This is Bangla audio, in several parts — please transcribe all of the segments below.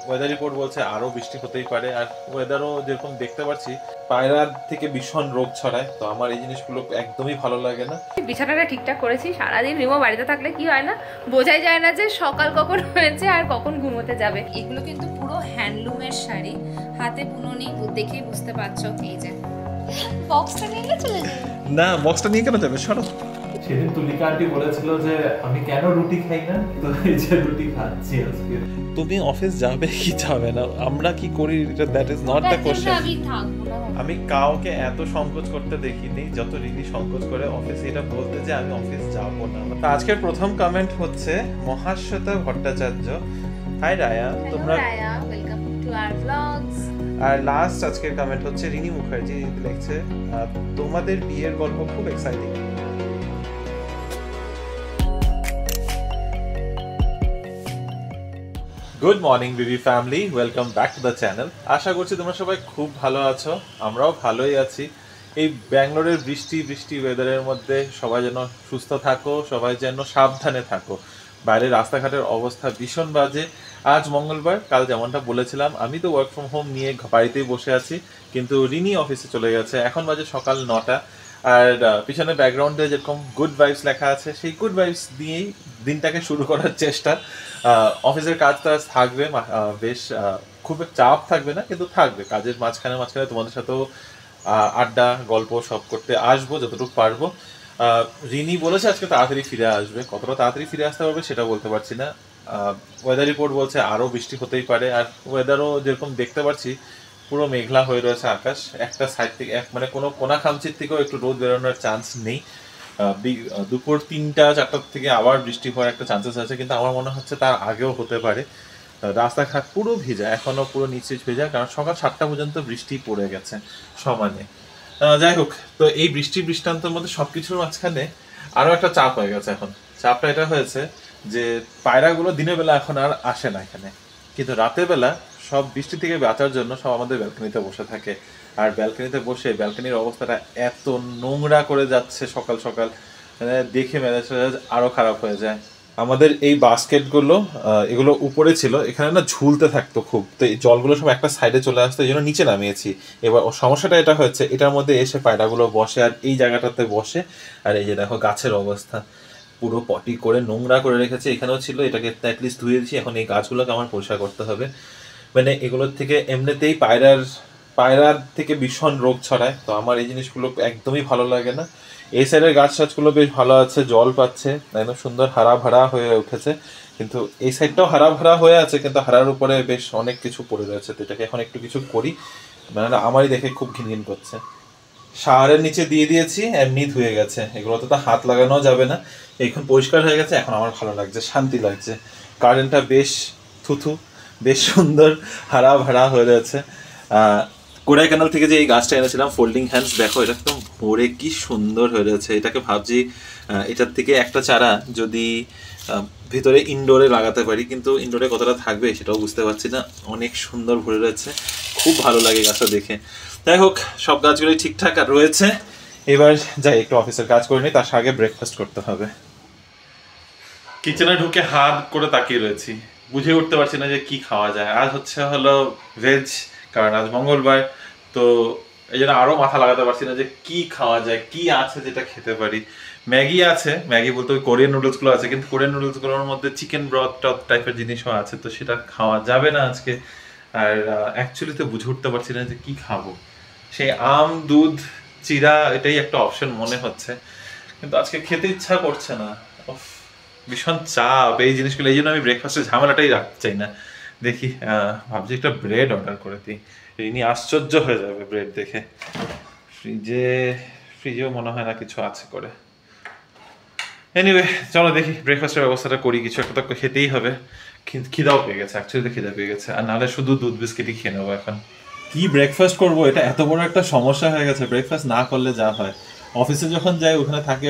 ওয়েদার রিপোর্ট বলছে আরো বৃষ্টি হতেই পারে, আর ওয়েদারও যেরকম দেখতে পাচ্ছি পায়রার থেকে ভীষণ রোগ ছড়ায়, তো আমার এই জিনিসগুলো একদমই ভালো লাগে না। বিছানাটা ঠিকঠাক করেছি। সারাদিন রিমো বাড়িতে থাকলে কি হয় না, বোঝাই যায় না যে সকাল কখন হয়েছে আর কখন ঘুমোতে যাবে। এগুলো কিন্তু পুরো হ্যান্ডলুমের শাড়ি, হাতে বুননি, দেখেই বুঝতে পারছো। এই যে বক্সটা নিয়ে চলে যাবে না, বক্সটা নিয়ে কেন যাবে, সরো। সেদিন তুলিকা আন্টি বলেছিল যে আমি কেন রুটি খাই না, তো এই যে রুটি খাচ্ছি আজকে। তুমি অফিস যাবে কি যাবে না, আমরা কি করি, that is not the question. আমি কাউকে এত সংকোচ করতে দেখিনি যত রিনি সংকোচ করে অফিসে এটা বলতে যে আমি অফিস যাব না। তো আজকের প্রথম কমেন্ট হচ্ছে মহাশ্বেতা ভট্টাচার্য। হাই রায়া, তোমরা ওয়েলকাম টু আওয়ার ব্লগস। আর লাস্ট আজকের কমেন্ট হচ্ছে রিনি মুখার্জি, লিখছে তোমাদের বিয়ের গল্প খুব exciting. Good morning BB family, welcome back to the channel. আশা করছি তোমরা সবাই খুব ভালো আছো, আমরাও ভালোই আছি। এই ব্যাঙ্গালোরের বৃষ্টি ওয়েদারের মধ্যে সবাই যেন সুস্থ থাকো, সবাই যেন সাবধানে থাকো। বাইরের রাস্তাঘাটের অবস্থা ভীষণ বাজে। আজ মঙ্গলবার, কাল যেমনটা বলেছিলাম আমি তো ওয়ার্ক ফ্রম হোম নিয়ে বাড়িতেই বসে আছি, কিন্তু রিনি অফিসে চলে গেছে। এখন বাজে সকাল 9টা, আর পিছনে ব্যাকগ্রাউন্ডে যেরকম গুড ভাইবস লেখা আছে, সেই গুড ভাইবস দিয়েই দিনটাকে শুরু করার চেষ্টা। অফিসের কাজ তো আজ থাকবে, বেশ খুব চাপ থাকবে না, কিন্তু থাকবে। কাজের মাঝখানে তোমাদের সাথেও আড্ডা গল্প সব করতে আসবো যতটুকু পারবো। রিনি বলেছে আজকে তাড়াতাড়ি ফিরে আসবে, কতটা তাড়াতাড়ি ফিরে আসতে পারবে সেটা বলতে পারছি না। ওয়েদার রিপোর্ট বলছে আরও বৃষ্টি হতেই পারে, আর ওয়েদারও যেরকম দেখতে পাচ্ছি পুরো মেঘলা হয়ে রয়েছে আকাশ। একটা সাইড থেকে মানে কোনো কোনা খামচির থেকেও একটু রোদ বেরোনোর চান্স নেই। দুপুর 3টা-4টার থেকে আবার বৃষ্টি হওয়ার একটা চান্সেস আছে, কিন্তু আমার মনে হচ্ছে তার আগেও হতে পারে। রাস্তাঘাট পুরো ভিজা, এখনও পুরো নিচে ভেজা, কারণ সকাল 7টা পর্যন্ত বৃষ্টি পড়ে গেছে সমানে। যাই হোক, তো এই বৃষ্টান্তের মধ্যে সবকিছুর মাঝখানে আরও একটা চাপ হয়ে গেছে। এখন চাপটা এটা হয়েছে যে পায়রাগুলো দিনের বেলা এখন আর আসে না এখানে, কিন্তু রাতের বেলা সব বৃষ্টি থেকে বাঁচার জন্য সব আমাদের ব্যালকনিতে বসে থাকে। আর ব্যালকনিতে বসে ব্যালকনির অবস্থাটা এত নোংরা করে যাচ্ছে সকাল সকাল, মানে দেখে মেজাজ আরো খারাপ হয়ে যায়। আমাদের এই বাস্কেটগুলো এগুলো উপরে ছিল, এখানে না ঝুলতে থাকতো খুব, তো এই জলগুলো সব একটা সাইডে চলে আসতো, এই জন্য নিচে নামিয়েছি। এবার সমস্যাটা এটা হচ্ছে, এটার মধ্যে এসে পায়রাগুলো বসে আর এই জায়গাটাতে বসে। আর এই যে দেখো গাছের অবস্থা পুরো পটি করে নোংরা করে রেখেছে, এখানেও ছিল, এটাকে অ্যাটলিস্ট ধুয়ে দিয়েছি। এখন এই গাছগুলোকে আমার পরিষ্কার করতে হবে। মানে এগুলোর থেকে এমনিতেই পায়রার থেকে ভীষণ রোগ ছড়ায়, তো আমার এই জিনিসগুলো একদমই ভালো লাগে না। এই সাইডের গাছ টাছগুলো বেশ ভালো আছে, জল পাচ্ছে, একদম সুন্দর হারা ভাড়া হয়ে উঠেছে। কিন্তু এই সাইডটাও হারা ভাড়া হয়ে আছে, কিন্তু হারার উপরে বেশ অনেক কিছু পড়ে রয়েছে, তো এটাকে এখন একটু কিছু করি, মানে আমারই দেখে খুব ঘিনঘিন করছে। শাওয়ারের নিচে দিয়ে দিয়েছি, এমনি ধুয়ে গেছে, এগুলোতে তো হাত লাগানো যাবে না। এখন পরিষ্কার হয়ে গেছে, এখন আমার ভালো লাগছে, শান্তি লাগছে। গার্ডেনটা বেশ থুথু, বেশ সুন্দর হারা ভাড়া হয়ে রয়েছে। কোডাইকানাল থেকে যে এই গাছটা এনেছিলাম ফোল্ডিং হ্যান্ডস, দেখো এটা একদম ভরে কি সুন্দর হয়ে রয়েছে। এটাকে ভাবছি এটার থেকে একটা চারা যদি ভিতরে ইনডোরে লাগাতে পারি, কিন্তু ইনডোরে কতটা থাকবে সেটাও বুঝতে পারছি না। অনেক সুন্দর ভরে রয়েছে, খুব ভালো লাগে গাছটা দেখে। যাই হোক, সব গাছগুলোই ঠিকঠাক আর রয়েছে। এবার যাই একটু অফিসের কাজ করে নিই, তার আগে ব্রেকফাস্ট করতে হবে। কিচেনে ঢুকে হাত করে তাকিয়ে রয়েছি, বুঝে উঠতে পারছি না যে কি খাওয়া যায়। আজ হলো ভেজ, কারণ আজ মঙ্গলবার, তো এই জন্য আরও মাথা লাগাতে পারছি না যে কি খাওয়া যায়, কি আছে যেটা খেতে পারি। ম্যাগি আছে, ম্যাগি বলতে ওই কোরিয়ান নুডলসগুলো আছে, কিন্তু কোরিয়ান নুডলসগুলোর মধ্যে চিকেন ব্রথ টথ টাইপের জিনিসও আছে, তো সেটা খাওয়া যাবে না আজকে। আর অ্যাকচুয়ালি তো বুঝে উঠতে পারছি না যে কি খাবো। সেই আম দুধ চিরা এটাই একটা অপশন মনে হচ্ছে, কিন্তু আজকে খেতে ইচ্ছা করছে না। ভীষণ চাপ এই জিনিসগুলো, এই জন্য আমি ব্রেকফাস্টের ঝামেলাটাই রাখতে চাই না। দেখি ভাবছি একটা ব্রেড অর্ডার করে দিই, রিনি আশ্চর্য হয়ে যাবে ব্রেড দেখে। ফ্রিজেও মনে হয় না কিছু আছে করে। এনিওয়ে চলো দেখি ব্রেকফাস্টের ব্যবস্থাটা করি, কিছু একটা তো খেতেই হবে। খিদাও পেয়ে গেছে, অ্যাকচুয়ালি খিদা পেয়ে গেছে, আর নাহলে শুধু দুধ বিস্কিটই খেয়ে নেবো। এখন কি ব্রেকফাস্ট করবো, এটা এত বড় একটা সমস্যা হয়ে গেছে। ব্রেকফাস্ট না করলে যা হয়, অফিসে যখন যাই ওখানে থাকে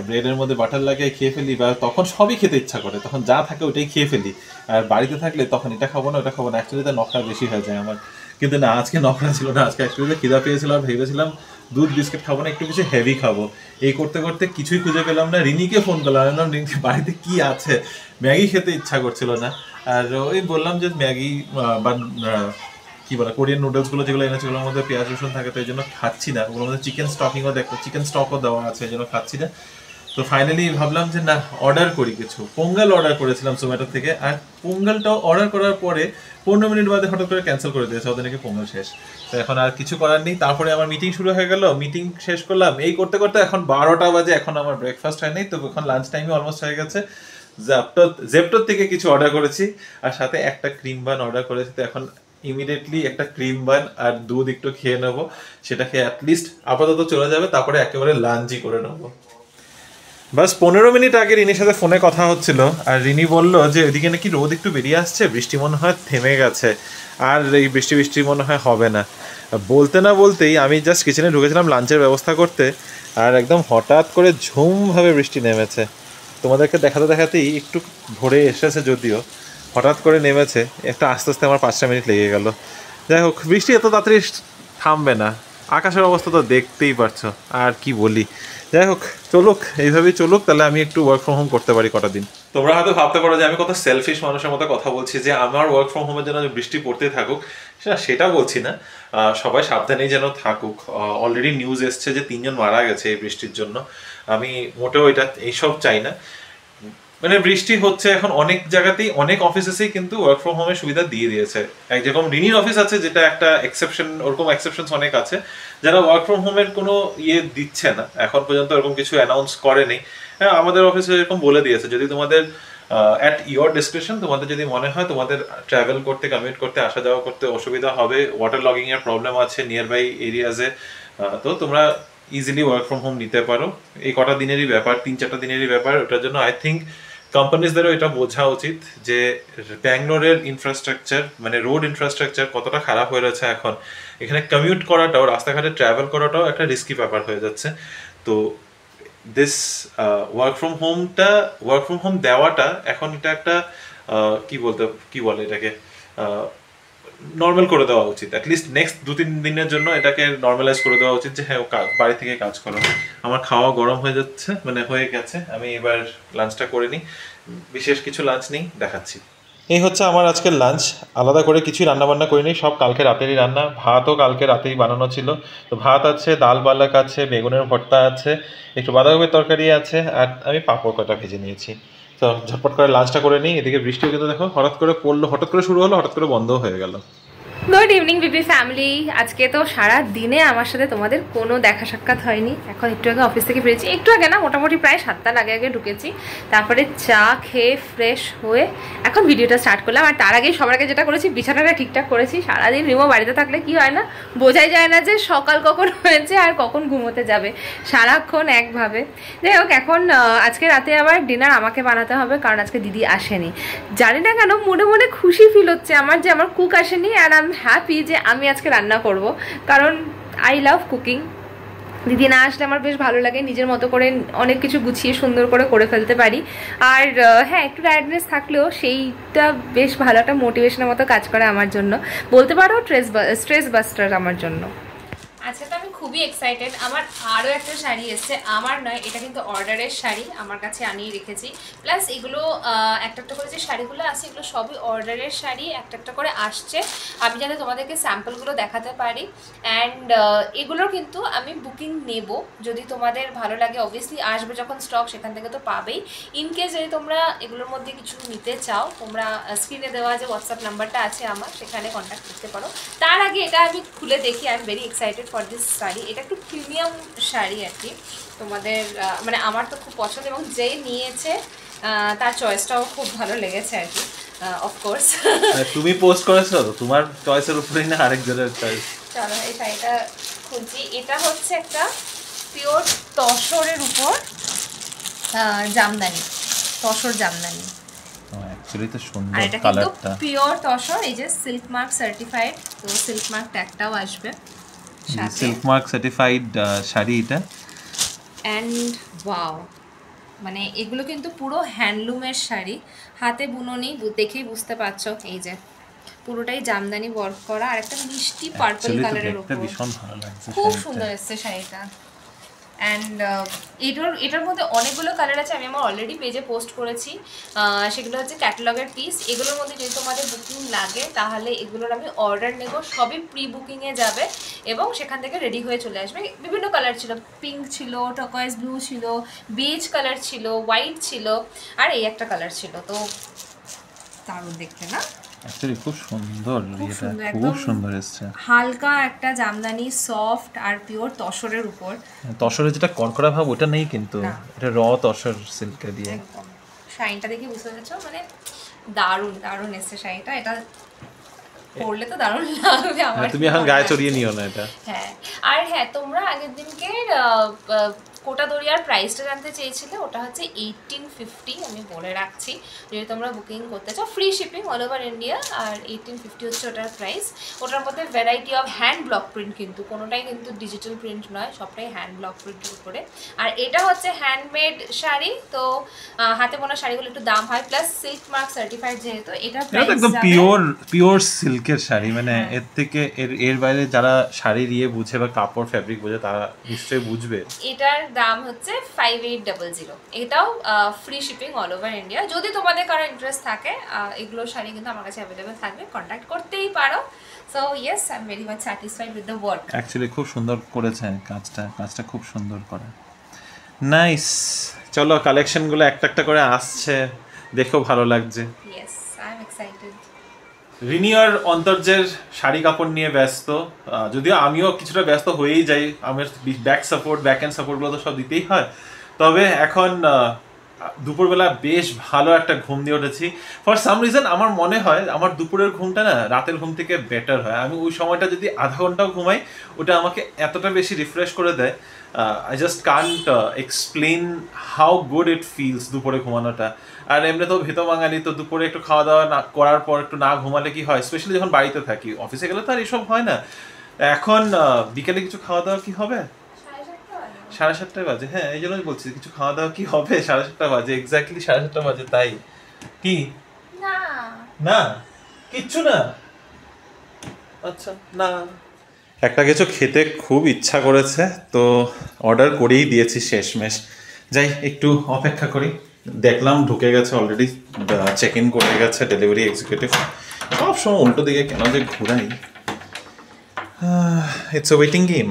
ব্রেডের মধ্যে বাটার লাগিয়ে খেয়ে ফেলি, বা তখন সবই খেতে ইচ্ছা করে, তখন যা থাকে ওইটাই খেয়ে ফেলি। আর বাড়িতে থাকলে তখন এটা খাবো না ওটা খাবো না, অ্যাকচুয়ালি তো নখরা বেশি হয়ে যায় আমার। কিন্তু না, আজকে নখরা ছিল না, আজকে অ্যাকচুয়ালি খিদা পেয়েছিল আর ভেবেছিলাম দুধ বিস্কিট খাবো না, একটু কিছু হেভি খাবো। এই করতে করতে কিছুই খুঁজে পেলাম না, রিনিকে ফোন করলাম, রিনি বাড়িতে কি আছে, ম্যাগি খেতে ইচ্ছা করছিল না। আর ওই বললাম যে ম্যাগি বা কি বলে কোরিয়ান নুডলসগুলো যেগুলো এনেছে ওগুলোর মধ্যে পেঁয়াজ রসুন থাকে, তো এই জন্য খাচ্ছি না। ওগুলোর মধ্যে চিকেন স্টকও দেওয়া আছে, এই জন্য খাচ্ছি না। তো ফাইনালি ভাবলাম যে না, অর্ডার করি কিছু। পোঙ্গল অর্ডার করেছিলাম জোম্যাটো থেকে, আর পোঙ্গলটাও অর্ডার করার পরে 15 মিনিট বাদে হঠাৎ করে ক্যান্সেল করে দিয়েছে, ওদের নাকি পোঙ্গল শেষ। তো এখন আর কিছু করার নেই। তারপরে আমার মিটিং শুরু হয়ে গেল, মিটিং শেষ করলাম, এই করতে করতে এখন 12টা বাজে, এখন আমার ব্রেকফাস্ট হয় নাই। তো এখন লাঞ্চ টাইমে অলমোস্ট হয়ে গেছে। জেপ্টোর থেকে কিছু অর্ডার করেছি, আর সাথে একটা ক্রিম বান অর্ডার করেছি। তো এখন ইমিডিয়েটলি একটা ক্রিম বান আর দুধ একটু খেয়ে নেবো, সেটা খেয়ে অ্যাটলিস্ট আপাতত চলে যাবে, তারপরে একেবারে লাঞ্চই করে নেবো। বাস 15 মিনিট আগে রিনির সাথে ফোনে কথা হচ্ছিল, আর রিনি বলল যে এদিকে নাকি রোদ একটু বেরিয়ে আসছে, বৃষ্টি মনে হয় থেমে গেছে, আর এই বৃষ্টি মনে হয় হবে না। বলতে না বলতেই আমি জাস্ট কিচেনে ঢুকেছিলাম লাঞ্চের ব্যবস্থা করতে, আর একদম হঠাৎ করে ঝুমভাবে বৃষ্টি নেমেছে। তোমাদেরকে দেখাতে দেখাতেই একটু ভোরে এসেছে, যদিও হঠাৎ করে নেমেছে, একটা আস্তে আস্তে আমার 5টা মিনিট লেগে গেল। যাই হোক, বৃষ্টি এত তাড়াতাড়ি থামবে না, আকাশের অবস্থা তো দেখতেই পারছো, আর কি বলি। যাই হোক, চলুক, এইভাবেই চলুক, তাহলে আমি একটু ওয়ার্ক ফ্রম হোম করতে পারি কটা দিন। তোমরা হয়তো ভাবতে পারো যে আমি কত সেলফিশ মানুষের মতো কথা বলছি, যে আমার ওয়ার্ক ফ্রম হোমের জন্য বৃষ্টি পড়তেই থাকুক, সেটা বলছি না। সবাই সাবধানেই যেন থাকুক। অলরেডি নিউজ এসছে যে 3 জন মারা গেছে এই বৃষ্টির জন্য। আমি মোটেও এইসব চাই না। মানে বৃষ্টি হচ্ছে এখন অনেক জায়গাতেই, অনেক অফিসেসেই কিন্তু ওয়ার্ক ফ্রম হোমের সুবিধা দিয়ে দিয়েছে। যেরকম রিনির অফিস আছে, যেটা একটা এক্সেপশন, ওরকম এক্সেপশনস অনেক আছে যারা ওয়ার্ক ফ্রম হোমের কোনো দিচ্ছে না, এখন পর্যন্ত এরকম কিছু অ্যানাউন্স করেনি। হ্যাঁ, আমাদের অফিসে এরকম বলে দিয়েছে, যদি তোমাদের অ্যাট ইয়োর ডিসক্রিপশন, তোমাদের যদি মনে হয় তোমাদের ট্রাভেল করতে, কমিউট করতে, আসা যাওয়া করতে অসুবিধা হবে, ওয়াটার লগিং এর প্রবলেম আছে নিয়ার বাই এরিয়াজে, তো তোমরা ইজিলি ওয়ার্ক ফ্রম হোম নিতে পারো। এই কটা দিনেরই ব্যাপার, 3-4টা দিনেরই ব্যাপার। ওটার জন্য আই থিঙ্ক কোম্পানিজদেরও এটা বোঝা উচিত যে ব্যাঙ্গালোরের ইনফ্রাস্ট্রাকচার, মানে রোড ইনফ্রাস্ট্রাকচার কতটা খারাপ হয়ে রয়েছে এখন। এখানে কমিউট করাটাও, রাস্তাঘাটে ট্রাভেল করাটাও একটা রিস্কি ব্যাপার হয়ে যাচ্ছে। তো দিস ওয়ার্ক ফ্রম হোম দেওয়াটা এখন এটা একটা কি বলে এটাকে নর্মাল করে দেওয়া উচিত। অ্যাটলিস্ট নেক্সট 2-3 দিনের জন্য এটাকে নর্মালাইজ করে দেওয়া উচিত, যে হ্যাঁ বাড়ি থেকে কাজ করো। আমার খাওয়া গরম হয়ে যাচ্ছে, মানে হয়ে গেছে, আমি এবার লাঞ্চটা করে নিই। বিশেষ কিছু লাঞ্চ নেই, দেখাচ্ছি। এই হচ্ছে আমার আজকের লাঞ্চ। আলাদা করে কিছুই রান্নাবান্না করিনি, সব কালকে রাতেরই রান্না। ভাতও কালকে রাতেই বানানো ছিল। তো ভাত আছে, ডাল বালাক আছে, বেগুনের ভর্তা আছে, একটু বাঁধাকপির তরকারি আছে, আর আমি পাঁপড় কটা ভেজে নিয়েছি। তো ঝটপট করে লাঞ্চটা করে নিই। এদিকে বৃষ্টিও কিন্তু দেখো হঠাৎ করে পড়লো, হঠাৎ করে শুরু হলো, হঠাৎ করে বন্ধও হয়ে গেল। গুড ইভিনিং বিবি ফ্যামিলি। আজকে তো সারা দিনে আমার সাথে তোমাদের কোনো দেখা সাক্ষাৎ হয়নি। এখন একটু আগে অফিস থেকে বেরিয়েছি, একটু আগে না, মোটামুটি প্রায় 7টার আগে ঢুকেছি। তারপরে চা খেয়ে ফ্রেশ হয়ে এখন ভিডিওটা স্টার্ট করলাম। আর তার আগে সবার আগে যেটা করেছি, বিছানাটা ঠিকঠাক করেছি। সারাদিন রিমো বাড়িতে থাকলে কি হয় না, বোঝাই যায় না যে সকাল কখন হয়েছে আর কখন ঘুমোতে যাবে, সারাক্ষণ একভাবে। যাই হোক, এখন আজকে রাতে আবার ডিনার আমাকে বানাতে হবে, কারণ আজকে দিদি আসেনি। জানি না কেন মনে মনে খুশি ফিল হচ্ছে আমার, যে আমার কুক আসেনি, আর আমি হ্যাপি যে আমি আজকে রান্না করব, কারণ আই লাভ কুকিং। দিদি না আসলে আমার বেশ ভালো লাগে, নিজের মতো করে অনেক কিছু গুছিয়ে সুন্দর করে ফেলতে পারি। আর হ্যাঁ, একটু টায়ার্ডনেস থাকলেও সেইটা বেশ ভালো একটা মোটিভেশনের মতো কাজ করে আমার জন্য, বলতে পারো স্ট্রেস বাস্টার আমার জন্য। আচ্ছা, তো আমি খুবই এক্সাইটেড। আমার আরও একটা শাড়ি এসছে, আমার নয়, এটা কিন্তু অর্ডারের শাড়ি, আমার কাছে আনিয়ে রেখেছি। প্লাস এগুলো একটা করে যে শাড়িগুলো আছে, এগুলো সবই অর্ডারের শাড়ি, একটা করে আসছে। আমি যাতে তোমাদেরকে স্যাম্পলগুলো দেখাতে পারি। অ্যান্ড এগুলোর কিন্তু আমি বুকিং নেব, যদি তোমাদের ভালো লাগে। অবভিয়াসলি আসবে যখন স্টক, সেখান থেকে তো পাবেই। ইনকেস যদি তোমরা এগুলোর মধ্যে কিছু নিতে চাও, তোমরা স্ক্রিনে দেওয়া যে হোয়াটসঅ্যাপ নাম্বারটা আছে আমার, সেখানে কন্ট্যাক্ট করতে পারো। তার আগে এটা আমি খুলে দেখি। I am very excited for this sari. এটা একটু প্রিমিয়াম শাড়ি আর কি, তোমাদের মানে আমার তো খুব পছন্দ, এবং যে নিয়েছে তার চয়েসটাও খুব ভালো লেগেছে আর কি। অফকোর্স তুমি পোস্ট করেছো তো, তোমার চয়েসের উপরেই না আরেকজনের চয়েস। চলো এই শাড়িটা খুঁজি। এটা হচ্ছে একটা পিওর তসরের উপর জামদানি, তসর জামদানি। অ্যাকচুয়ালি তো সুন্দর আর এটা কিন্তু পিওর তসর, এই যে সিল্ক মার্ক সার্টিফাইড, তো সিল্ক মার্ক ট্যাগটাও আসবে। সিল্ক মার্ক সার্টিফাইড শাড়ি এটা। অ্যান্ড ওয়াও, মানে এগুলো কিন্তু পুরো হ্যান্ডলুমের শাড়ি, হাতে বুননি, দেখেই বুঝতে পারছো। এই যে পুরোটাই জামদানি ওয়ার্ক করা আর একটা মিষ্টি পার্পল কালারের উপর, ভীষণ ভালো লাগছে, খুব সুন্দর এসছে শাড়িটা। অ্যান্ড এটার মধ্যে অনেকগুলো কালার আছে, আমি আমার অলরেডি পেজে পোস্ট করেছি। সেগুলো হচ্ছে ক্যাটালগের পিস। এগুলোর মধ্যে যদি তোমাদের বুকিং লাগে তাহলে এগুলোর আমি অর্ডার নেব, সবই প্রি বুকিংয়ে যাবে এবং সেখান থেকে রেডি হয়ে চলে আসবে। বিভিন্ন কালার ছিল, পিঙ্ক ছিল, টকয়েস ব্লু ছিল, বেজ কালার ছিল, হোয়াইট ছিল, আর এই একটা কালার ছিল। তো দারুণ দেখতে না? অ্যাকচুয়ালি খুব সুন্দর, এটা খুব সুন্দর এসছে। হালকা একটা জামদানি, সফট আর পিওর তসরের উপর। তসরের যেটা কড়কড়া ভাব ওটা নেই, কিন্তু এটা র তসর সিল্কে দিয়ে। একদম শাইনটা দেখে বুঝতে পারছো, মানে দারুণ দারুণ এসছে শাড়িটা। এটা পরলে তো দারুণ লাগবে আমার। তুমি এখন গায়ে চড়িয়ে নিও না এটা। হ্যাঁ, আর হ্যাঁ, তোমরা আগের দিনকে কোটা দরিয়ার প্রাইসটা জানতে চেয়েছিলে, ওটা হচ্ছে 1850। আমি বলে রাখছি, যদি তোমরা বুকিং করতে চাও, free shipping all over India, আর 1850 হচ্ছে ওটার প্রাইস। ওটার মধ্যে variety of hand block print, কিন্তু কোনোটাই কিন্তু ডিজিটাল প্রিন্ট নয়, সবটাই হ্যান্ড ব্লক প্রিন্টের উপরে। আর এটা হচ্ছে হ্যান্ডমেড শাড়ি, তো হাতে বোনা শাড়িগুলো একটু দাম হয়, প্লাস সিল্ক মার্ক সার্টিফাইড, যেহেতু এটা একদম পিওর সিল্কের শাড়ি, মানে এর থেকে এর বাইরে যারা শাড়ি দিয়ে বুঝে বা কাপড় ফ্যাব্রিক বুঝে তারা নিশ্চয়ই বুঝবে। এটার দাম হচ্ছে 5800। এটাও free shipping all over India. যদি তোমাদের কারো ইন্টারেস্ট থাকে, এগুলো শাড়ি কিন্তু আমার কাছে অ্যাভেলেবেল থাকবে, কন্ট্যাক্ট করতেই পারো। So yes, I am very much satisfied with the work. Actually খুব সুন্দর করেছে কাজটা খুব সুন্দর করা। নাইস, চলো কালেকশনগুলো একটা একটা করে আসছে, দেখো ভালো লাগছে। Yes, I am excited. Rini আর অন্তর্যের শাড়ি কাপড় নিয়ে ব্যস্ত, যদিও আমিও কিছুটা ব্যস্ত হয়েই যাই, আমার ব্যাক এন্ড সাপোর্টগুলো তো সব দিতেই হয়। তবে এখন দুপুরবেলা বেশ ভালো একটা ঘুম দিয়ে উঠেছি। ফর সাম রিজন আমার মনে হয় আমার দুপুরের ঘুমটা না রাতের ঘুম থেকে বেটার হয়। আমি ওই সময়টা যদি আধা ঘন্টাও ঘুমাই, ওটা আমাকে এতটা বেশি রিফ্রেশ করে দেয়, I just Kant explain how good it feels দুপুরে ঘুমানোটা। আর এমনি তো ভেতো বাঙালি, তো দুপুরে একটু খাওয়া দাওয়া না করার পর একটু না ঘুমালে কি হয়, স্পেশালি যখন বাড়িতে থাকি, অফিসে গেলে তো আর এসব হয় না। এখন বিকেলে কিছু খাওয়া দাওয়া কি হবে? 7:30 বাজে। হ্যাঁ, এই জন্যই বলছি কিছু খাওয়া দাওয়া কি হবে, 7:30 বাজে, এক্স্যাক্টলি 7:30 বাজে। তাই কি না না কিচ্ছু না, আচ্ছা না, একটা কিছু খেতে খুব ইচ্ছা করেছে, তো অর্ডার করেই দিয়েছি শেষমেশ। যাই একটু অপেক্ষা করি। দেখলাম ঢুকে গেছে অলরেডি, চেক ইন করে গেছে ডেলিভারি এক্সিকিউটিভ। সব সময় উল্টো দিকে কেন যে ঘুরাই, it's a waiting game.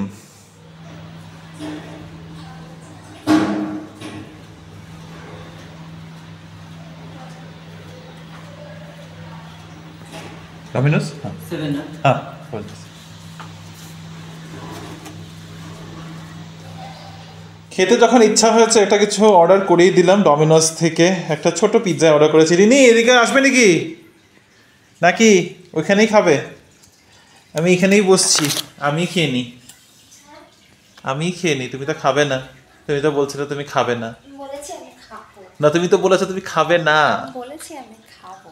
Domino's, হ্যাঁ বলতেছি। খেতে যখন ইচ্ছা হয়েছে একটা কিছু অর্ডার করেই দিলাম ডমিনোস থেকে। একটা ছোট পিৎজা অর্ডার করেছি। রিনি এদিকে আসবে নাকি, নাকি ওইখানেই খাবে? আমি এখানেই বসছি, আমি খেয়ে নিই, তুমি তো খাবে না, তুমি তো বলছিলে তুমি খাবে না। বলেছি আমি খাবো না, তুমি তো বলেছো তুমি খাবে না। বলেছি আমি খাবো।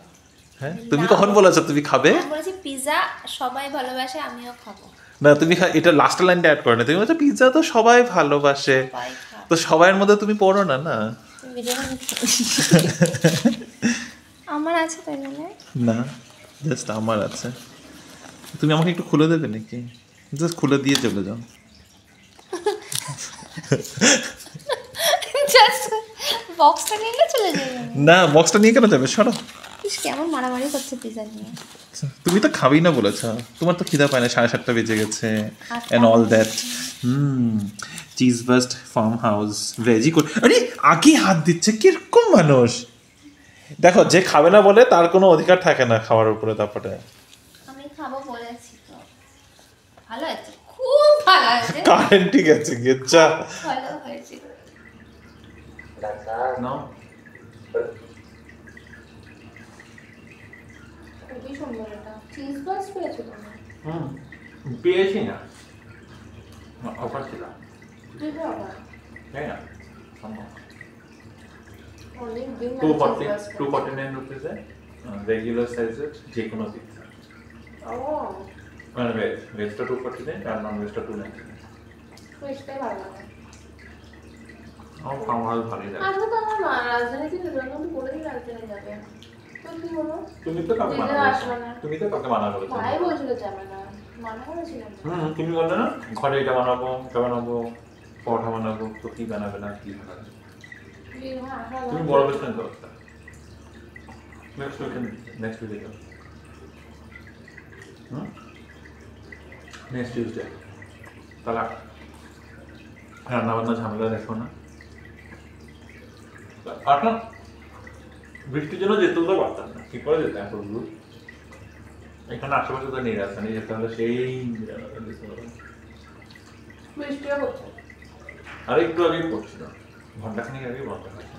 হ্যাঁ, তুমি কখন বলেছো তুমি খাবে? আমি বলেছি পিৎজা সবাই ভালোবাসে, আমিও খাবো। না, তুমি এটা লাস্ট লাইনটা অ্যাড করো না, তুমি বলছো পিৎজা তো সবাই ভালোবাসে, তো সবাইয়ের মধ্যে তুমি পড়ো না। না আমার আছে তাই না, জাস্ট আমার আছে। তুমি আমাকে একটু খুলে দেবে নাকি? জাস্ট খুলে দিয়ে চলে যাও। জাস্ট বক্সটা নিয়ে চলে যাবে। না, বক্সটা নিয়ে কেন যাবে, সরো। কেমন মারামারি করছে পিৎজা নিয়ে। তুমি তো খাবেই না বলেছ, তোমার তো খিদা পায় না, 7:30 বেজে গেছে and all that. Cheese burst, farm house, veggie code. আরে আগে হাত দিচ্ছে, কিরকম মানুষ! দেখো, যে খাবে না বলে তার কোনো অধিকার থাকে না খাওয়ার উপরে। তারপরে আমি খাবো বলেছি তো। ভালো আছে, খুব ভালো আছে। কারেন্ট ঠিক আছে, গেচ্চা ভালো হয়েছে। নাও। খুবই সুন্দর এটা। চিজ বাস পেয়েছো তুমি? পেয়েছি না, অফার ছিল। দিবে আবার। তাই না, সম্ভব। অনেক দিন 249 রুপিসে রেগুলার সাইজের যে কোনো পিৎজা। ও, মানে ভেজটা 249 আর নন ভেজটা 299। তো এটাই ভালো লাগে। আমার খাওয়া ভালো ভালোই লাগে। আজকে তো আমার রাজধানী থেকে জন্য বলে দিই রাজধানী যাবে, তো কি হলো? তুমি তো কাকে মানা করেছো? তুমি তো কাকে মানা করেছো? ভাই বলছিল যাবে না, মানা করেছিলাম। তুমি বললে না ঘরে এটা বানাবো, এটা বানাবো, পরোটা বানাবো, তো কি বানাবে না কি বানাবে? তুমি বড় বেশ না করতে। নেক্সট উইকে যাও। Next Tuesday. তাহলে রান্না বান্না ঝামেলা দেখো না। আর না বৃষ্টির জন্য যেতেও তো পারতাম না, কি করে যেতাম এত দূর? এখানে আশেপাশে তো নেই, রাস্তা নেই, যেতে হলে সেই বৃষ্টিও হচ্ছে। আর একটু আগেই পড়ছিল, ঘন্টাখানিক আগেই বন্ধ হয়েছে।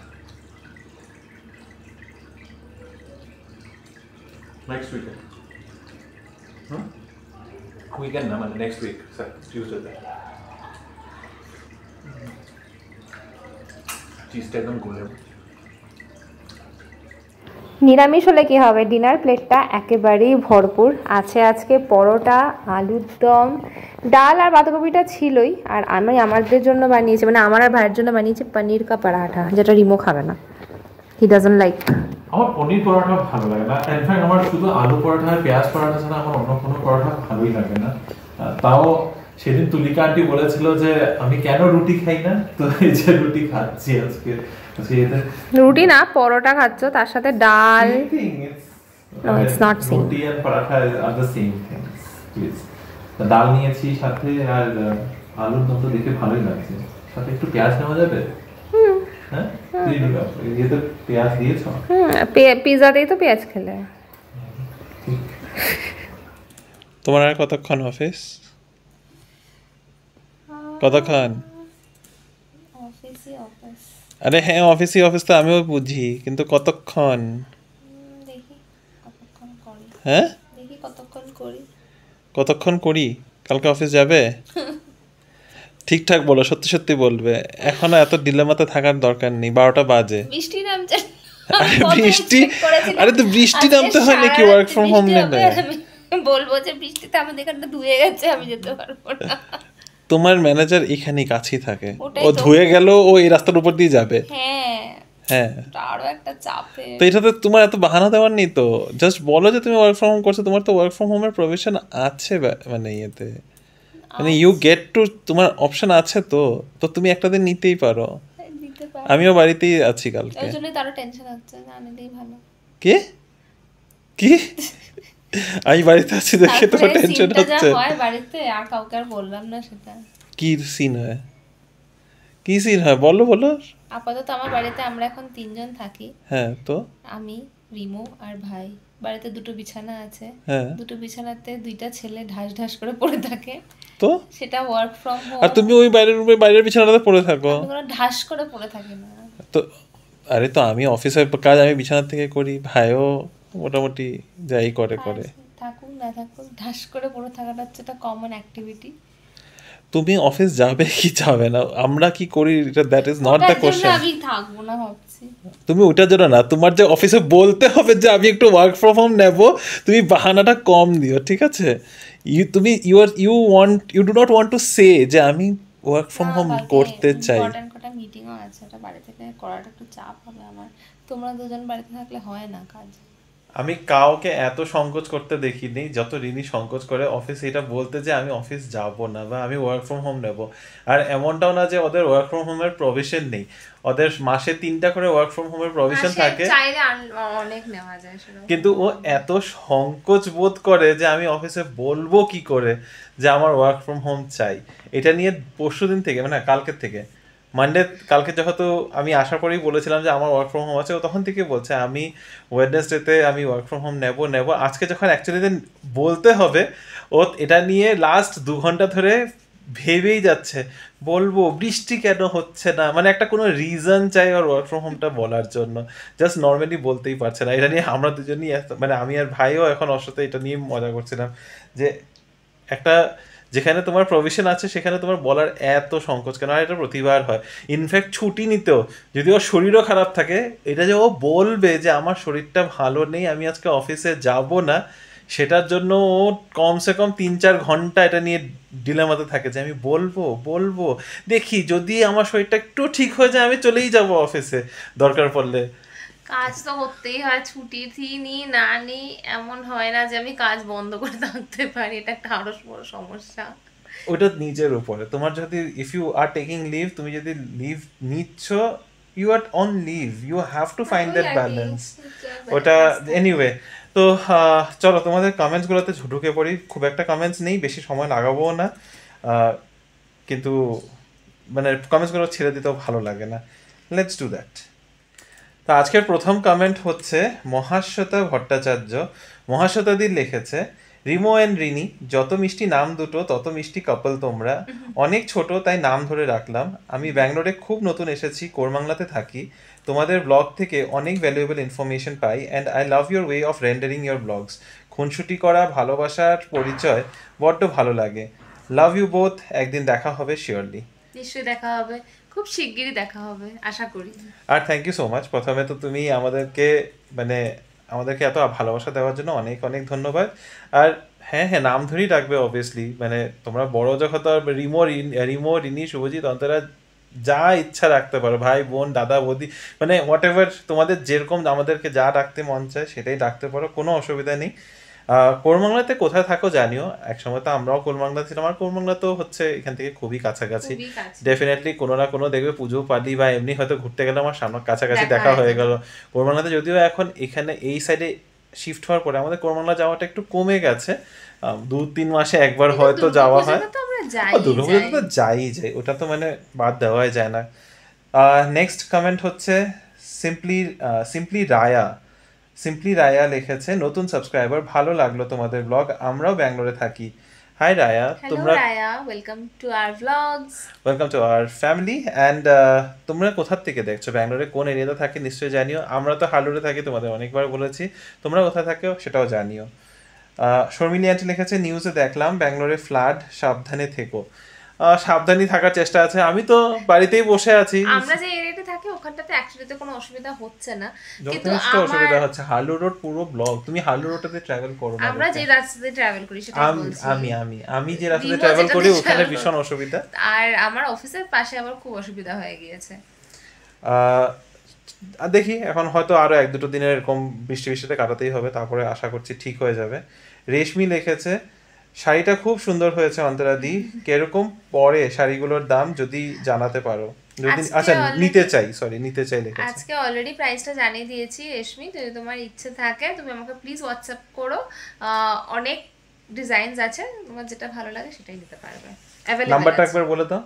নেক্সট উইকে উইকেন্ড না, মানে নেক্সট উইক টিউসডে চিজটা একদম গুলে। নিরামিষ হলে কি হবে, ডিনার প্লেটটা একেবারেই ভরপুর আছে। আজকে পরোটা, আলুর দম, ডাল আর বাঁধাকপিটা ছিলই। আর আমি আমাদের জন্য বানিয়েছি, মানে আমার আর ভাইয়ের জন্য বানিয়েছি পনির কা পরাঠা, যেটা রিমো খাবে না, হি ডাজন্ট লাইক। আমার পনির পরোটা ভালো লাগে না, ইনফ্যাক্ট আমার শুধু আলু পরোটা আর পেঁয়াজ পরোটা ছাড়া আমার অন্য কোনো পরোটা ভালোই লাগে না। তাও সেদিন তুলিকা আন্টি বলেছিল যে আমি কেন রুটি খাই না, তো এই যে রুটি খাচ্ছি আজকে। রুটি না, পরোটা খাচ্ছ, তার সাথে ডাল। No, it's not same. রুটি আর পরোটা আর দ্য সেম থিং। প্লিজ, ডাল নিয়েছি সাথে, আর আলুর দম তো দেখে ভালোই লাগছে, সাথে একটু পেঁয়াজ নেওয়া যাবে? হ্যাঁ, ইয়েতে পেঁয়াজ দিয়েছো? পিজাতেই তো পেঁয়াজ খেলে। তোমার আর কতক্ষণ অফিস? কতক্ষণ? আরে হ্যাঁ, অফিসই অফিস তো আমিও বুঝি, কিন্তু কতক্ষণ? হ্যাঁ, কতক্ষণ করি? কালকে অফিস যাবে? ঠিকঠাক বলো, সত্যি সত্যি বলবে। এখনো এত ডিলেমাতে থাকার দরকার নেই, 12টা বাজে। বৃষ্টি নামছে। বৃষ্টি? আরে তো বৃষ্টি নামতে হয় নাকি ওয়ার্ক ফ্রম হোম নিলে? বলবো যে বৃষ্টিতে আমাদের এখানটা ধুয়ে গেছে, আমি যেতে পারবো না। তোমার ম্যানেজার এখানেই কাছেই থাকে, ও ধুয়ে গেল, ও এই রাস্তার উপর দিয়ে যাবে। হ্যাঁ, আরো একটা চাপে। তো এটাতে তোমার এত বাহানা দেওয়ার নেই তো, জাস্ট বলো যে তুমি ওয়ার্ক ফ্রম হোম করছো। তোমার তো ওয়ার্ক ফ্রম হোমের প্রভিশন আছে, মানে ইয়েতে, মানে ইউ গেট টু, তোমার অপশন আছে, তো তো তুমি একটা দিন নিতেই পারো। আমিও বাড়িতেই আছি কালকে, ওই জন্যই তারও টেনশন হচ্ছে, না নিলেই ভালো। কি কি আমি বাড়িতে আছি দেখে তোমার টেনশন হচ্ছে? হয় বাড়িতে, আর কাউকে আর বললাম না সেটা। কি সিন হয়? কি সিন হয় বলো বলো। আপাতত আমার বাড়িতে আমরা এখন 3 জন থাকি। হ্যাঁ, তো আমি, রিমো আর ভাই। বাড়িতে 2টো বিছানা আছে, হ্যাঁ, 2টো বিছানাতে 2টা ছেলে ঢাস ঢাস করে পড়ে থাকে। তো সেটা ওয়ার্ক ফ্রম হোম। আর তুমি ওই বাইরের রুমে, বাইরের বিছানাতে পড়ে থাকো? আমি কোনো ঢাস করে পড়ে থাকি না তো। আরে তো আমি অফিসের কাজ আমি বিছানা থেকে করি, ভাইও মোটামুটি যাই করে। থাকুক না থাকুক, ঢাস করে পড়ে থাকাটা হচ্ছে একটা কমন অ্যাক্টিভিটি। তুমি অফিস যাবে কি যাবে না, আমরা কি করি, এটা that is not the question. আমি থাকবো না ভাবছি। তুমি ওটার জন্য না, তোমার যে অফিসে বলতে হবে যে আমি একটু ওয়ার্ক ফ্রম হোম নেব, তুমি বাহানাটা কম দিও, ঠিক আছে? You do not want to say যে আমি ওয়ার্ক ফ্রম হোম করতে চাই। কটা মিটিংও আছে, ওটা বাড়ি থেকে করাটা একটু চাপ হবে আমার। তোমরা দুজন বাড়িতে থাকলে হয় না কাজ। আমি কাউকে এত সংকোচ করতে দেখিনি যত রিনি সংকোচ করে অফিসে এটা বলতে যে আমি অফিস যাব না বা আমি ওয়ার্ক ফ্রম হোম নেব। আর এমনটাও না যে ওদের ওয়ার্ক ফ্রম হোমের প্রভিশন নেই, ওদের মাসে 3টা করে ওয়ার্ক ফ্রম হোমের প্রভিশন থাকে, অনেক নেওয়া যায়, কিন্তু ও এত সংকোচ বোধ করে যে আমি অফিসে বলবো কি করে যে আমার ওয়ার্ক ফ্রম হোম চাই। এটা নিয়ে পরশুদিন থেকে, মানে কালকের থেকে, মানডে, কালকে যেহেতু আমি আসার পরেই বলেছিলাম যে আমার ওয়ার্ক ফ্রম হোম আছে, ও তখন থেকে বলছে আমি ওয়েডনেসডেতে আমি ওয়ার্ক ফ্রম হোম নেব। আজকে যখন অ্যাকচুয়ালি বলতে হবে, ও এটা নিয়ে লাস্ট 2 ঘন্টা ধরে ভেবেই যাচ্ছে বলবো বৃষ্টি কেন হচ্ছে না, মানে একটা কোনো রিজন চাই ওর ওয়ার্ক ফ্রম হোমটা বলার জন্য, জাস্ট নর্মালি বলতেই পারছে না। এটা নিয়ে আমরা দুজনই, মানে আমি আর ভাইও এখন ওর সাথে এটা নিয়ে মজা করছিলাম যে একটা যেখানে তোমার প্রভিশন আছে সেখানে তোমার বলার এত সংকোচ কেন। আর এটা প্রতিবার হয়, ইনফ্যাক্ট ছুটি নিতেও যদি ওর শরীরও খারাপ থাকে, এটা যে ও বলবে যে আমার শরীরটা ভালো নেই, আমি আজকে অফিসে যাব না, সেটার জন্য ও কমসে কম 3-4 ঘন্টা এটা নিয়ে ডিলেমাতে থাকে যে আমি বলবো বলবো, দেখি যদি আমার শরীরটা একটু ঠিক হয়ে যায় আমি চলেই যাব অফিসে দরকার পড়লে। কাজ তো করতেই হয়, ছুটি নি না নি এমন হয় না যে আমি কাজ বন্ধ করে থাকতে পারি, এটা একটা আরো বড় সমস্যা। ওটা নিজের উপরে, তোমার যদি if you are taking leave, তুমি যদি লিভ নিচ্ছ, you are on leave, you have to find that balance. ওটা এনিওয়ে। তো চলো তোমাদের কমেন্টসগুলোতে ঢুকে পড়ি। খুব একটা কমেন্টস নেই, বেশি সময় লাগাবো না, কিন্তু মানে কমেন্টসগুলো ছেড়ে দিতেও ভালো লাগে না। Let's do that. তো আজকের প্রথম কমেন্ট হচ্ছে মহাশ্বেতা ভট্টাচার্য। মহাশ্বেতাদি লিখেছে, রিমো অ্যান্ড রিনি, যত মিষ্টি নাম দুটো তত মিষ্টি কাপল তোমরা। অনেক ছোট তাই নাম ধরে রাখলাম। আমি ব্যাঙ্গালোরে খুব নতুন এসেছি, কোরমাংলাতে থাকি। তোমাদের ব্লগ থেকে অনেক ভ্যালুয়েবল ইনফরমেশন পাই and I love your way of rendering your blogs. খুনসুটি করা ভালোবাসার পরিচয় বড্ড ভালো লাগে। Love you both. একদিন দেখা হবে শিওরলি। নিশ্চয়ই দেখা হবে, খুব শিগগিরই দেখা হবে আশা করি। আর থ্যাংক ইউ সো মাচ। প্রথমে তো তুমি আমাদেরকে মানে আমাদেরকে এত ভালোবাসা দেওয়ার জন্য অনেক অনেক ধন্যবাদ। আর হ্যাঁ হ্যাঁ, নাম ধরেই ডাকবে অবভিয়াসলি, মানে তোমরা বড় যখন তো রিমো রিনি শুভজিৎ অন্তরা যা ইচ্ছা রাখতে পারো, ভাই বোন দাদা বৌদি, মানে হোয়াট এভার তোমাদের যেরকম আমাদেরকে যা ডাকতে মন চায় সেটাই ডাকতে পারো, কোনো অসুবিধা নেই। কোরমাংলাতে কোথায় থাকো জানিও, একসময় তো আমরাও কোরমাংলা ছিলাম, আর কোরমাংলা তো হচ্ছে এখান থেকে খুবই কাছাকাছি। ডেফিনেটলি কোনো না কোনো দেখবে পুজো পালি বা এমনি হয়তো ঘুরতে গেলে আমার সামনে কাছাকাছি দেখা হয়ে গেল। কোরমাংলাতে যদিও এখন এখানে এই সাইডে শিফট হওয়ার পরে আমাদের কোরমাংলা যাওয়াটা একটু কমে গেছে, 2-3 মাসে একবার হয়তো যাওয়া হয়। দুর্গাপুজোতে তো যাই ওটা তো মানে বাদ দেওয়াই যায় না। নেক্সট কমেন্ট হচ্ছে সিম্পলি রায়া। সিম্পলি রায়া লিখেছে, নতুন সাবস্ক্রাইবার, ভালো লাগলো তোমাদের ব্লগ, আমরাও ব্যাঙ্গালোরে থাকি। হাই রায়া, তোমরা welcome to our blogs, welcome to our family. And তোমরা কোথা থেকে দেখছো, ব্যাঙ্গালোরে কোন এরিয়াতে থাকে নিশ্চয়ই জানিও। আমরা তো হালুরে থাকি, তোমাদের অনেকবার বলেছি, তোমরা কোথায় থাকো সেটাও জানিও। শর্মিলি আন্টি লিখেছে, নিউজে দেখলাম ব্যাঙ্গালোরে ফ্লাড, সাবধানে থেকো। সাবধানী থাকার চেষ্টা আছে, আমি তো বাড়িতেই বসে আছি। আমরা যে এরিয়াতে থাকি ওখানটাতে অ্যাকচুয়ালি কোনো অসুবিধা হচ্ছে না, কিন্তু অসুবিধা হচ্ছে হালু রোড পুরো ব্লক। তুমি হালু রোডটাতে ট্রাভেল করো না? আমরা যে রাস্তাতে ট্রাভেল করি সেটা বলছি। আমি যে রাস্তাতে ট্রাভেল করি ওখানে ভীষণ অসুবিধা, আর আমার অফিসের পাশে আবার খুব অসুবিধা হয়ে গিয়েছে। দেখি এখন হয়তো আরো 1-2 দিনের এরকম বৃষ্টিতে কাটাতেই হবে, তারপরে আশা করছি ঠিক হয়ে যাবে। রেশমি লিখেছে, শাড়িটা খুব সুন্দর হয়েছে অন্তরাদি, কিরকম পরে শাড়িগুলোর দাম যদি জানাতে পারো, যদি আচ্ছা নিতে চাই লিখেছে। আজকে অলরেডি প্রাইসটা জানিয়ে দিয়েছি রেশমি, যদি তোমার ইচ্ছে থাকে তুমি আমাকে প্লিজ হোয়াটসঅ্যাপ করো, অনেক ডিজাইনস আছে, তোমার যেটা ভালো লাগে সেটাই নিতে পারবে। নাম্বারটা একবার বলে দাও।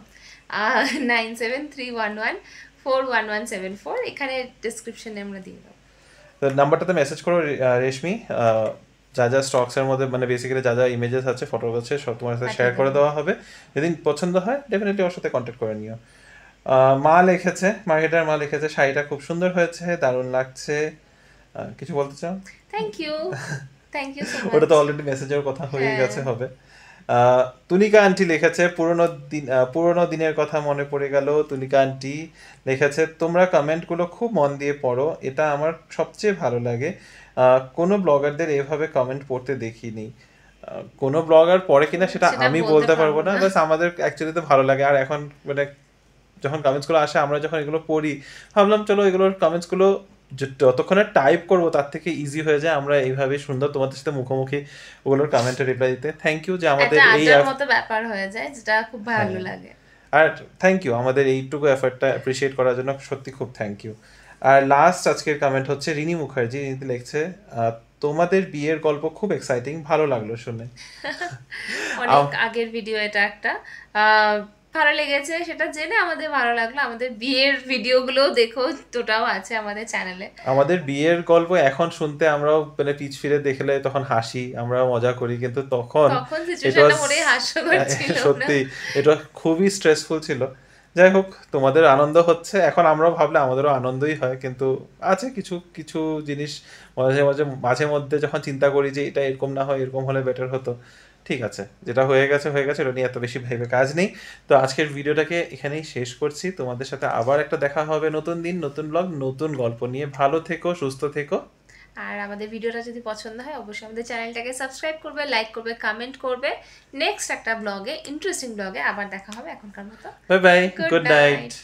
9731141174, এখানে ডেসক্রিপশনে আমরা দিয়ে দেবো। তো নাম্বারটাতে মেসেজ করো রেশমি, যা যা স্টকসের মধ্যে মানে বেসিক্যালি যা যা ইমেজেস আছে ফটো আছে সব তোমার সাথে শেয়ার করে দেওয়া হবে। যদি পছন্দ হয় ডেফিনেটলি ওর সাথে কন্ট্যাক্ট করে নিও। মা লিখেছে, মার্কেটার মা লিখেছে, শাড়িটা খুব সুন্দর হয়েছে, দারুণ লাগছে। কিছু বলতে চাও? Thank you so much. ওটা তো অলরেডি মেসেজের কথা হয়ে গেছে হবে। তুলিকা আন্টি লিখেছে, পুরোনো দিনের কথা মনে পড়ে গেল। তুলিকা আন্টি লিখেছে, তোমরা কমেন্টগুলো খুব মন দিয়ে পড়ো, এটা আমার সবচেয়ে ভালো লাগে। কোনো ব্লগারদের এভাবে কমেন্ট পড়তে দেখিনি। কোনো ব্লগার পড়ে কিনা সেটা আমি বলতে পারবো না, বাস আমাদের অ্যাকচুয়ালি তো ভালো লাগে। আর এখন মানে যখন কমেন্টসগুলো আসে, আমরা যখন এগুলো পড়ি, ভাবলাম চলো এগুলোর কমেন্টসগুলো যতক্ষণে টাইপ করবো তার থেকে ইজি হয়ে যায়, আমরা এইভাবে সুন্দর তোমাদের সাথে মুখোমুখি ওগুলোর কমেন্টে রিপ্লাই দিতে। থ্যাংক ইউ যে আমাদের এই মতো ব্যাপার হয়ে যায়, যেটা খুব ভালো লাগে। আর থ্যাংক ইউ আমাদের এইটুকু এফর্টটা অ্যাপ্রিশিয়েট করার জন্য, সত্যি খুব থ্যাংক ইউ। আর লাস্ট আজকের কমেন্ট হচ্ছে রিনি মুখার্জি। রিনিতে লিখছে, তোমাদের বিয়ের গল্প খুব এক্সাইটিং, ভালো লাগলো শুনে। অনেক আগের ভিডিও এটা একটা, ভালো লেগেছে সেটা জেনে আমাদের ভালো লাগলো। আমাদের বিয়ের ভিডিওগুলো দেখো, দুটাও আছে আমাদের চ্যানেলে। আমাদের বিয়ের গল্প এখন শুনতে আমরাও মানে পিছ ফিরে দেখলে তখন হাসি, আমরাও মজা করি, কিন্তু তখন সিচুয়েশনটা পুরো হাস্যকর ছিল, সত্যি এটা খুবই স্ট্রেসফুল ছিল। যাই হোক, তোমাদের আনন্দ হচ্ছে, এখন আমরাও ভাবলে আমাদেরও আনন্দই হয়, কিন্তু আছে কিছু কিছু জিনিস মাঝে মধ্যে যখন চিন্তা করি যে এটা এরকম না হয়, এরকম হলে বেটার হতো। ঠিক আছে, যেটা হয়ে গেছে এটা নিয়ে এত বেশি ভেবে কাজ নেই। তো আজকের ভিডিওটাকে এখানেই শেষ করছি। তোমাদের সাথে আবার একটা দেখা হবে নতুন দিন, নতুন ব্লগ, নতুন গল্প নিয়ে। ভালো থেকো, সুস্থ থেকো, আর আমাদের ভিডিওটা যদি পছন্দ হয় অবশ্যই আমাদের চ্যানেলটাকে সাবস্ক্রাইব করবে, লাইক করবে, কমেন্ট করবে। নেক্সট একটা ব্লগে, ইন্টারেস্টিং ব্লগে আবার দেখা হবে। এখনকার মতো bye bye, good good night. Night.